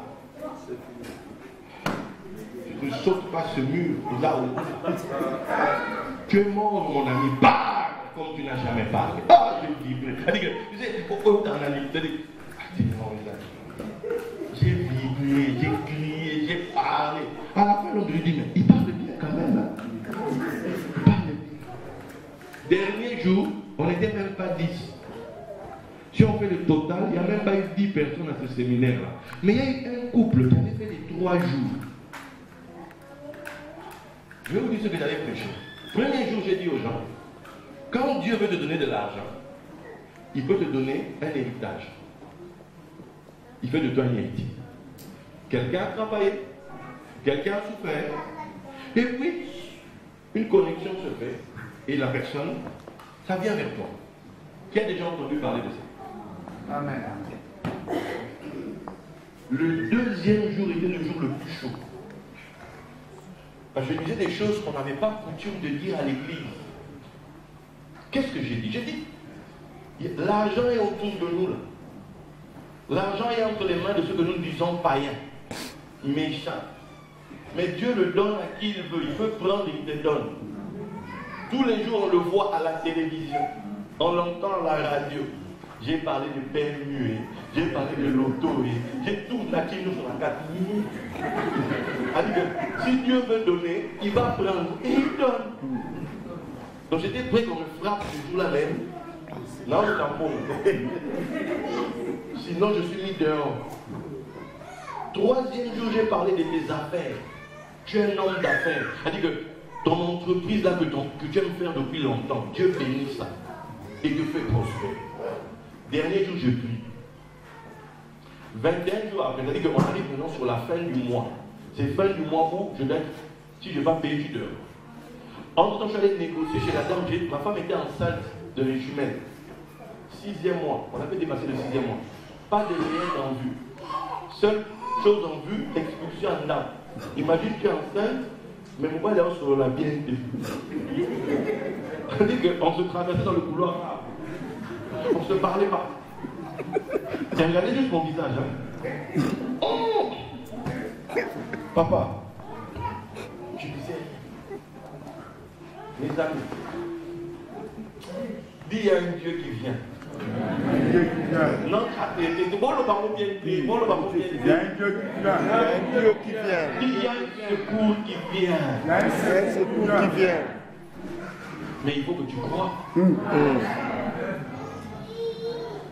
je ne saute pas ce mur là où tu es mort, mon ami. Parle comme tu n'as jamais parlé. J'ai vibré. Tu sais, pourquoi tu en as dit? J'ai vibré, j'ai crié, j'ai parlé. À la fin, l'homme lui dit, mais il parle bien quand même. Hein? Il parle bien. Dernier jour, on n'était même pas 10. Si on fait le total, il n'y a même pas eu 10 personnes à ce séminaire-là. Mais il y a eu un couple qui avait fait les 3 jours. Je vais vous dire ce que j'allais prêcher. Premier jour, j'ai dit aux gens, quand Dieu veut te donner de l'argent, il peut te donner un héritage. Il fait de toi un héritier. Quelqu'un a travaillé, quelqu'un a souffert, et puis une connexion se fait, et la personne, ça vient vers toi. Qui a déjà entendu parler de ça? Amen. Le deuxième jour était le jour le plus chaud. Parce que je disais des choses qu'on n'avait pas coutume de dire à l'église. Qu'est-ce que j'ai dit? J'ai dit, l'argent est autour de nous là. L'argent est entre les mains de ceux que nous disons païens, méchants. Mais Dieu le donne à qui il veut. Il peut prendre et il te donne. Tous les jours, on le voit à la télévision. On l'entend à la radio. J'ai parlé de PMU, j'ai parlé de l'auto, j'ai tout naqué nous sur la 4 minutes. C'est-à-dire que si Dieu veut donner, il va prendre et il donne. Donc j'étais prêt qu'on me frappe ce jour-là même. Là, je tampon. Sinon, je suis mis dehors. Troisième jour, j'ai parlé de tes affaires. Tu es un homme d'affaires. C'est-à-dire que ton entreprise là que tu aimes faire depuis longtemps, Dieu bénit ça et te fait prospérer. Dernier jour, je prie. 21 jours après, c'est-à-dire qu'on arrive maintenant sur la fin du mois. C'est fin du mois où je dois, si je ne vais pas payer, je dors. Entre-temps, je suis allé négocier chez la dame. Ma femme était enceinte de mes jumelles. 6e mois. On a fait dépasser le 6e mois. Pas de rien en vue. Seule chose en vue, expulsion en âme. Imagine tu es enceinte, mais mon père est sur la BNP. C'est-à-dire qu'on se traversait dans le couloir. On ne se parlait pas. Et regardez juste mon visage. Hein. Oh! Papa, je disais, mes amis, dis il y a un Dieu qui vient. Non, c'est bon le baron bien dit. Bon le baron bien dit. Il y a un Dieu qui vient. Il y a un Dieu qui vient. Il y a un secours qui vient. Il y a un secours qui vient. Mais il faut que tu crois.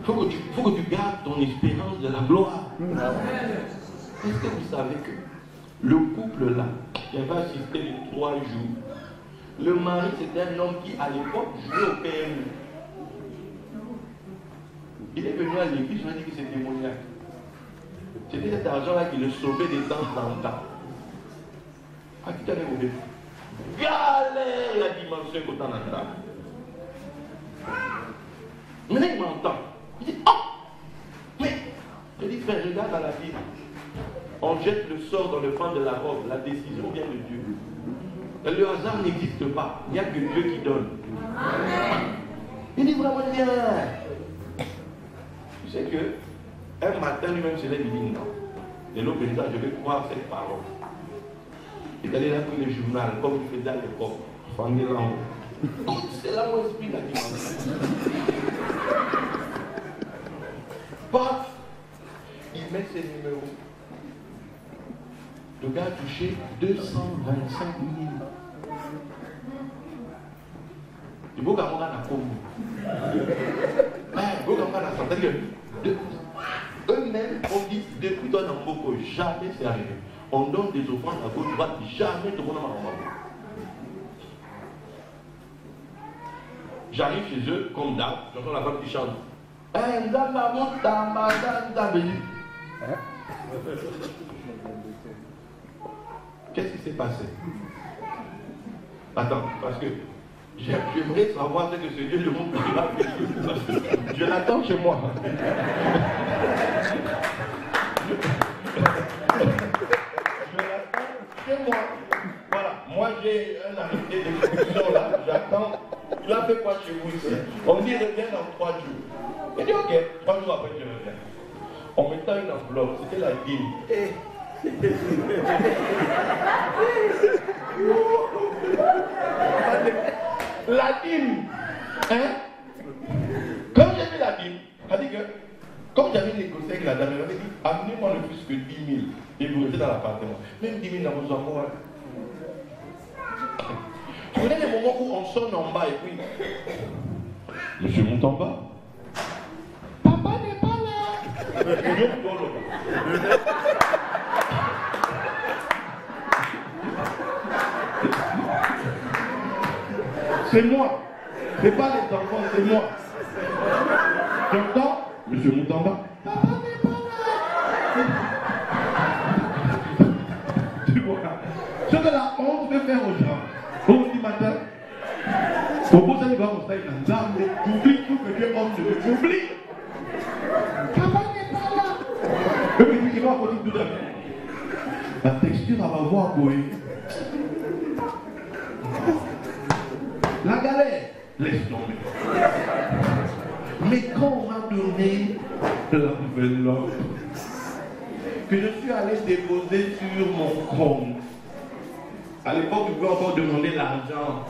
Il faut que tu gardes ton espérance de la gloire. Est-ce que vous savez que le couple là, qui avait assisté les 3 jours, le mari c'était un homme qui à l'époque jouait au PMU. Il est venu à l'église, il m'a dit que c'est démoniaque. C'était cet argent-là qui le sauvait des temps en temps. À qui t'en es mauvais? Galère la dimension qu'on t'en a. Maintenant, il m'entend. Il dit, oh, mais, je dis, frère, regarde dans la Bible. On jette le sort dans le fond de la robe. La décision vient de Dieu. Le hasard n'existe pas. Il n'y a que Dieu qui donne. Il dit vraiment bien. Tu sais que un matin lui-même se lève, il dit non. Et l'autre dit, je vais croire cette parole. Il est allé là pour le journal, comme il fait dans l'époque. C'est là mon esprit l'a dit. Paf, il met ses numéros. Le gars a touché 225 000. Il faut qu'on ait la commune. Il faut qu'on ait la santé. Eux-mêmes, on dit depuis toi dans beaucoup, jamais c'est arrivé. On donne des offrandes à gauche, droite, jamais tout le monde n'a pas. J'arrive chez eux, comme d'hab, j'entends la femme qui chante. Qu'est-ce qui s'est passé? Attends, parce que j'aimerais savoir ce que ce Dieu de mon pays va faire. Je l'attends chez moi. Je l'attends chez moi. Voilà, moi j'ai un arrêté d'exécution là, j'attends. Tu as fait quoi chez vous ici? On me dit reviens dans 3 jours. Il dit ok, 3 jours après je reviens. En mettant une enveloppe, c'était la dîme. La dîme, hein? Quand j'ai vu la dîme, elle dit que, comme j'avais négocié avec la dame, elle m'a dit, amenez-moi le plus que 10 000 et vous restez dans l'appartement. Même 10 000 dans vos enfants. Tu connais les moments où on sonne en bas et puis, monsieur monte en bas. Papa n'est pas là. C'est moi. C'est pas les enfants, c'est moi. J'entends, monsieur monte en bas. Papa n'est pas là. Tu vois. Ce que la honte peut faire aux gens. Au petit matin, pour vous allez voir, on s'aille dans l'âme, mais t'oublies tout que Dieu honte de Dieu. T'oublies. Papa n'est pas là. Et puis il va dire tout à l'heure. La texture, elle va voir Boé. La galère, laisse tomber. Mais quand on m'a donné la nouvelle offre que je suis allé déposer sur mon compte, à l'époque, je pouvais encore demander l'argent.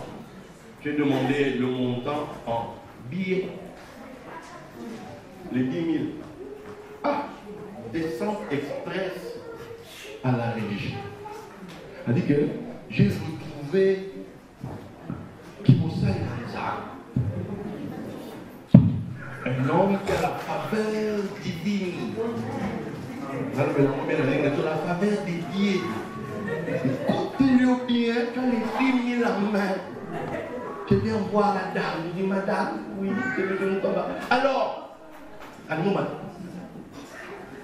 J'ai demandé le montant en billets. Les 10 000. Ah, descente express à la régie. Elle dit que j'ai retrouvé Kimoussa Yanza. Un homme qui a la faveur divine. La faveur dédiée. Écoutez-le bien, quand les 10 000 en main, je viens voir la dame. Je dis, madame, oui, c'est le genou comme ça. Alors, à un moment,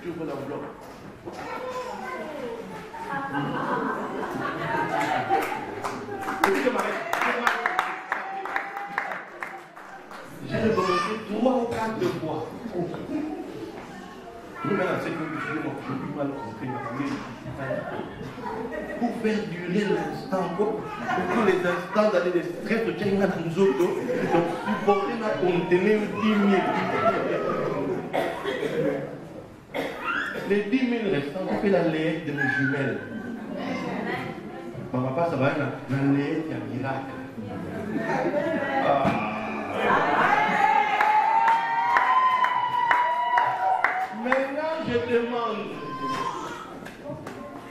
tu ouvres l'enveloppe. J'ai demandé 3 ou 4 fois. Maintenant, c'est que je suis mal compris. Pour faire durer l'instant, pour les instants d'aller des stress de Tchaïna dans nous autres, donc supporter ma contenir 10 000. Les 10 000 restants, on fait la layette de mes jumelles. Mon papa, ça va être la layette, il y a un miracle. Maintenant, je demande.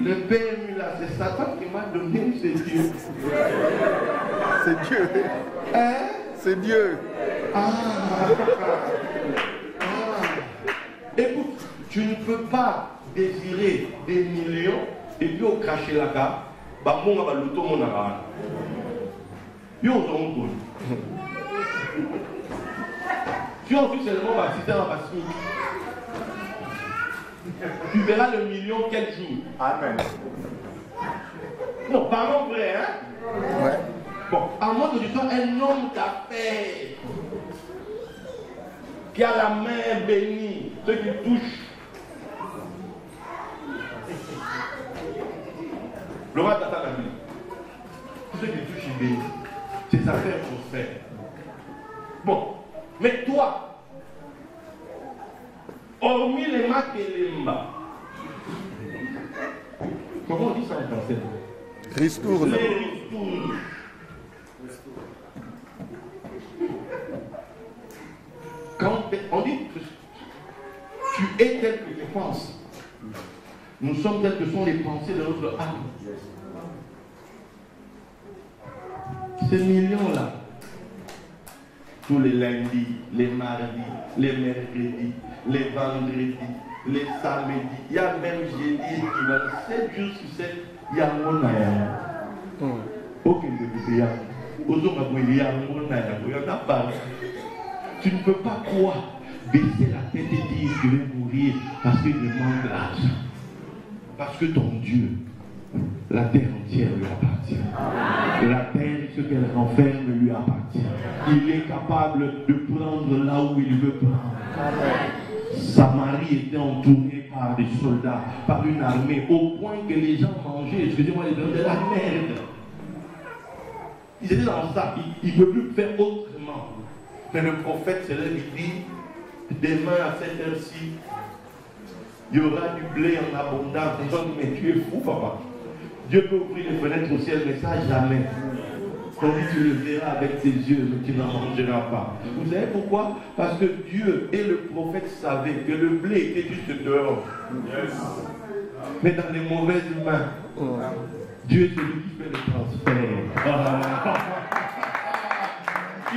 Le PMU là, c'est Satan qui m'a donné, c'est Dieu. C'est Dieu. Hein? C'est Dieu. Écoute, tu ne peux pas désirer des millions et puis au cracher la carte, bah mon va l'auto mon ara. Yo on tu en plus seulement va citer en passe. Tu verras le million quel jour. Amen. Non, parlons vrai, hein? Ouais. Bon, à moins que tu sois un homme d'affaires. qui a la main bénie, ceux qui touchent. Le roi t'attend la nuit. Tous ceux qui touchent, ils bénissent. Ses affaires prospèrent. Bon, mais toi, hormis les macs et les mbas, comment on dit ça en français? Ristourne. Les ristournes. Quand on dit que tu es tel que tu penses, nous sommes tels que sont les pensées de notre âme. Ces millions-là, tous les lundis, les mardis, les mercredis, les vendredis, les samedis, il y a même jeudi équivalent, 7 jours sur 7, il y a mon aïe. Aucun de vous tu ne peux pas croire, baisser la tête et dire je vais mourir parce qu'il demande l'argent. Parce que ton Dieu, la terre entière lui appartient. La terre et ce qu'elle renferme lui appartient. Il est capable de prendre là où il veut prendre. Samarie était entourée par des soldats, par une armée, au point que les gens mangeaient, excusez-moi, de la merde. Ils étaient dans ça, ils ne peuvent plus faire autrement. Mais le prophète se lève et dit, demain à cette heure-ci, il y aura du blé en abondance. Ils ont dit, mais tu es fou, papa. Dieu peut ouvrir les fenêtres au ciel, mais ça jamais. On dit, tu le verras avec tes yeux, mais tu n'en mangeras pas. Vous savez pourquoi? Parce que Dieu et le prophète savaient que le blé était juste dehors. Yes. Mais dans les mauvaises mains, Dieu est celui qui fait le transfert.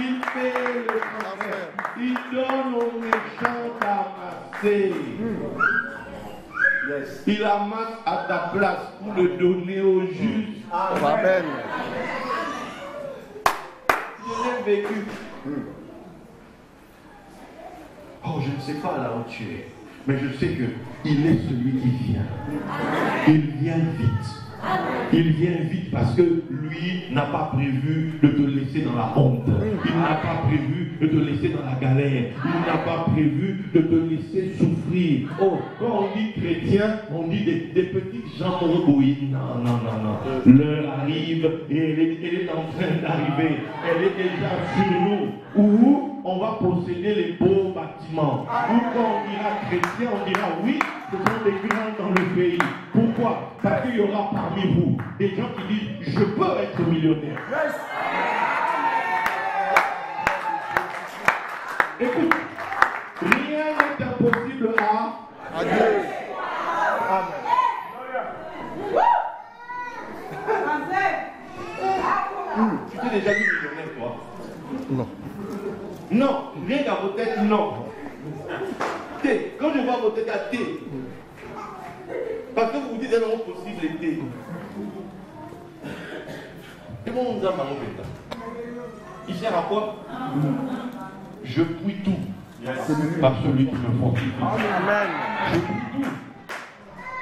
Il fait le transfert. Il donne aux méchants d'amasser. Yes. Il amasse à ta place pour le donner aux justes. Amen. Je l'ai vécu. Oh, je ne sais pas là où tu es, mais je sais qu'il est celui qui vient. Il vient vite. Il vient vite parce que lui n'a pas prévu de te laisser dans la honte. Il n'a pas prévu de te laisser dans la galère. Il n'a pas prévu de te laisser souffrir. Oh, quand on dit chrétien, on dit des petites gens morgouilles. Non, non, non, non. L'heure arrive et elle est en train d'arriver. Elle est déjà sur nous. Où on va posséder les beaux bâtiments. Ou quand on dira chrétien, on dira oui, ce sont des grands dans le pays. Pourquoi? Parce qu'il y aura parmi vous des gens qui disent je peux être millionnaire. Yes. Écoute, rien n'est impossible à Dieu. Amen. Tu t'es déjà vu millionnaire, toi? Non. Non, rien qu'à vos têtes, non. T. Quand je vois vos têtes à T, parce que vous vous dites un nom possible T. Et bon, on nous a marre il sert à quoi? Je puis tout par celui qui me fortifie. Amen. Je puis tout.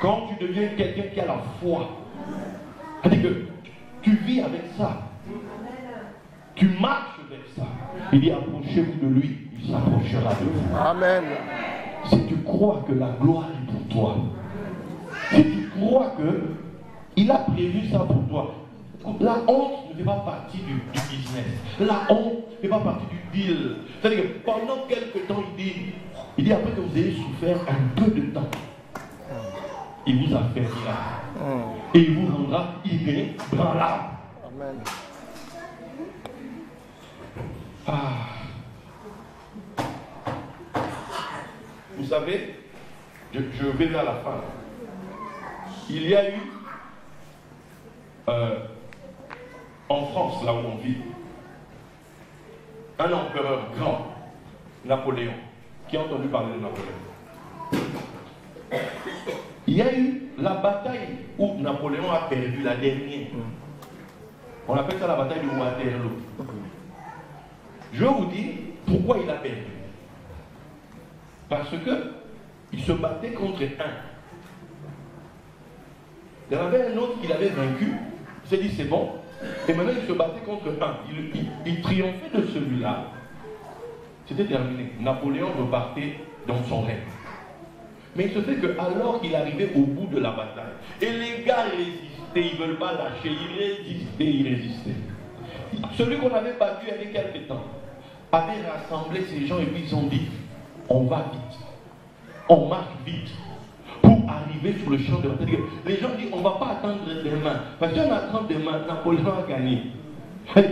Quand tu deviens quelqu'un qui a la foi, c'est-à-dire que tu vis avec ça. Tu marches avec ça. Il dit approchez-vous de lui, il s'approchera de vous. Amen. Si tu crois que la gloire est pour toi, si tu crois que il a prévu ça pour toi, la honte ne fait pas partie du business. La honte ne fait pas partie du deal. C'est-à-dire que pendant quelques temps, il dit après que vous ayez souffert un peu de temps, il vous affermira. Et il vous rendra inébranlable. Amen. Vous savez, je vais vers la fin. Il y a eu en France, là où on vit, un empereur grand, Napoléon, qui a entendu parler de Napoléon. Il y a eu la bataille où Napoléon a perdu, la dernière. On appelle ça la bataille de Waterloo. Je vous dis pourquoi il a perdu. Parce que il se battait contre un. Il y en avait un autre qu'il avait vaincu. Il s'est dit c'est bon. Et maintenant il se battait contre un. Il triomphait de celui-là. C'était terminé. Napoléon repartait dans son rêve. Mais il se fait que alors qu'il arrivait au bout de la bataille, et les gars résistaient, ils ne veulent pas lâcher, ils résistaient. Celui qu'on avait battu il y avait quelques temps avait rassemblé ces gens et puis ils ont dit, on va vite, on marche vite pour arriver sur le champ de bataille. Les gens disent, on ne va pas attendre demain, parce qu'on attend demain, Napoléon a gagné.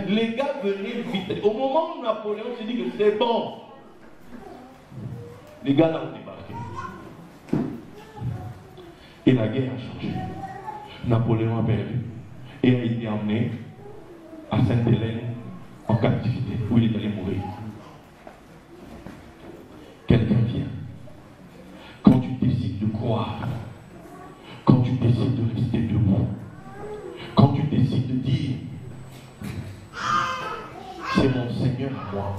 Les gars venaient vite. Au moment où Napoléon s'est dit que c'est bon, les gars là ont débarqué. Et la guerre a changé. Napoléon a perdu et a été emmené à Sainte-Hélène en captivité, où il est allé mourir. Quelqu'un vient. Quand tu décides de croire, quand tu décides de rester debout, quand tu décides de dire, c'est mon Seigneur à moi,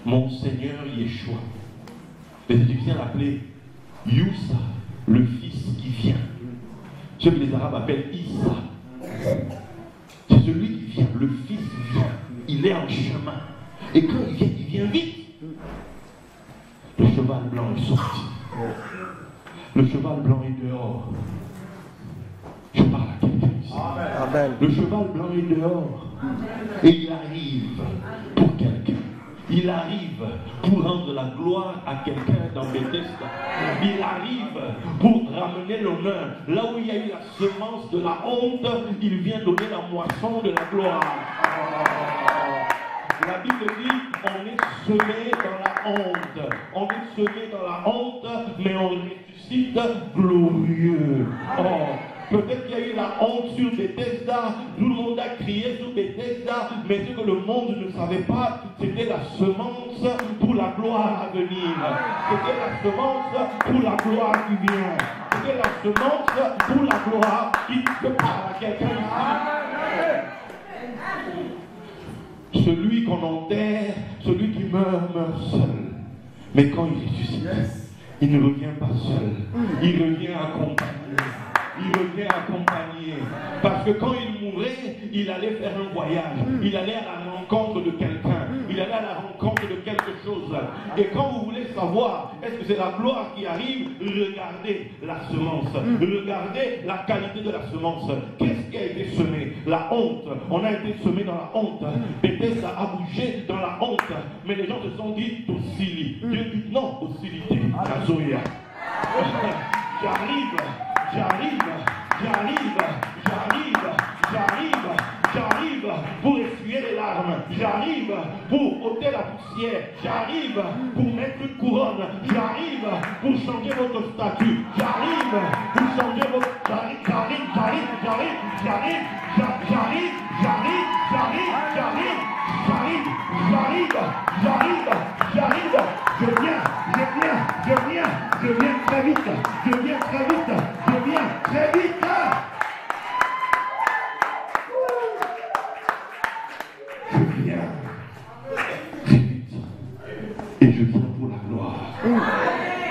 mon Seigneur Yeshua. Les Égyptiens l'appelaient Youssa, le fils qui vient. Ce que les Arabes appellent Issa. C'est celui qui vient, le fils vient. Il est en chemin. Et quand il vient vite. Le cheval blanc est sorti. Le cheval blanc est dehors. Je parle à quelqu'un ici. Amen. Le cheval blanc est dehors. Et il arrive pour quelqu'un. Il arrive pour rendre la gloire à quelqu'un dans Bethesda. Il arrive pour ramener l'honneur. Là où il y a eu la semence de la honte, il vient donner la moisson de la gloire. La Bible dit, on est semé dans la honte. On est semé dans la honte, mais on ressuscite glorieux. Oh, peut-être qu'il y a eu la honte sur Bethesda, tout le monde a crié sur Bethesda, mais ce que le monde ne savait pas, c'était la semence pour la gloire à venir. C'était la semence pour la gloire qui vient. C'était la semence pour la gloire qui se parle à quelqu'un ici. Celui qu'on enterre, celui qui meurt, meurt seul. Mais quand il ressuscite, il ne revient pas seul. Il revient accompagné. Il revient accompagné. Parce que quand il mourait, il allait faire un voyage. Il allait à la rencontre de quelqu'un. Il allait à la rencontre de quelque chose. Et quand vous voulez savoir, est-ce que c'est la gloire qui arrive? Regardez la semence. Regardez la qualité de la semence. Qu'est-ce qui a été semé? La honte. On a été semé dans la honte. Bethesda a bougé dans la honte. Mais les gens se sont dit docili. Dieu dit non, docilité. Kazoya. J'arrive pour essuyer les larmes, j'arrive pour ôter la poussière, j'arrive pour mettre une couronne, j'arrive pour changer votre statut, j'arrive pour changer votre... J'arrive. Je viens très vite. Et je viens pour la gloire.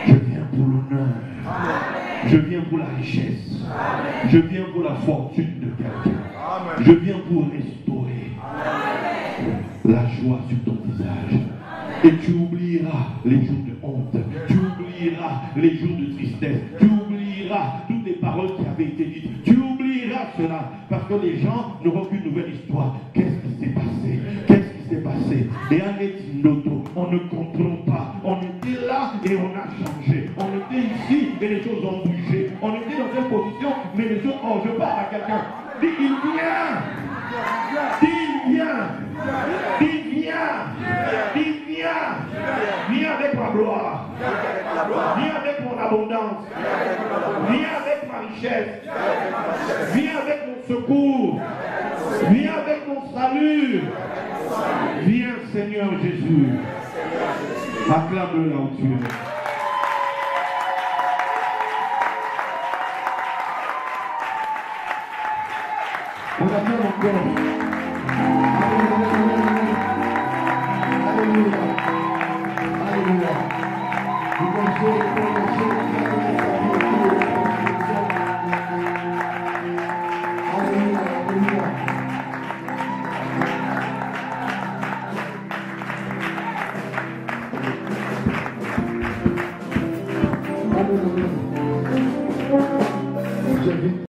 Je viens pour l'honneur. Je viens pour la richesse. Je viens pour la fortune de quelqu'un. Je viens pour restaurer la joie sur ton visage. Et tu oublieras les jours de honte. Tu oublieras les jours de tristesse. Tu oublieras toutes les paroles qui avaient été dites. Tu oublieras cela. Parce que les gens n'auront qu'une nouvelle histoire. Qu'est-ce qui s'est passé? Et on ne comprend pas. On était là et on a changé. On était ici et les choses ont bougé. On était dans cette position, mais les choses... Oh, je parle à quelqu'un. Dis, il vient. Viens avec ma gloire. Viens avec mon abondance. Viens avec ma richesse. Viens avec mon secours. Viens avec mon salut. Viens, Seigneur Jésus. Acclame-le là où tu es. On acclame encore. Alléluia. Alléluia. Vous J'invite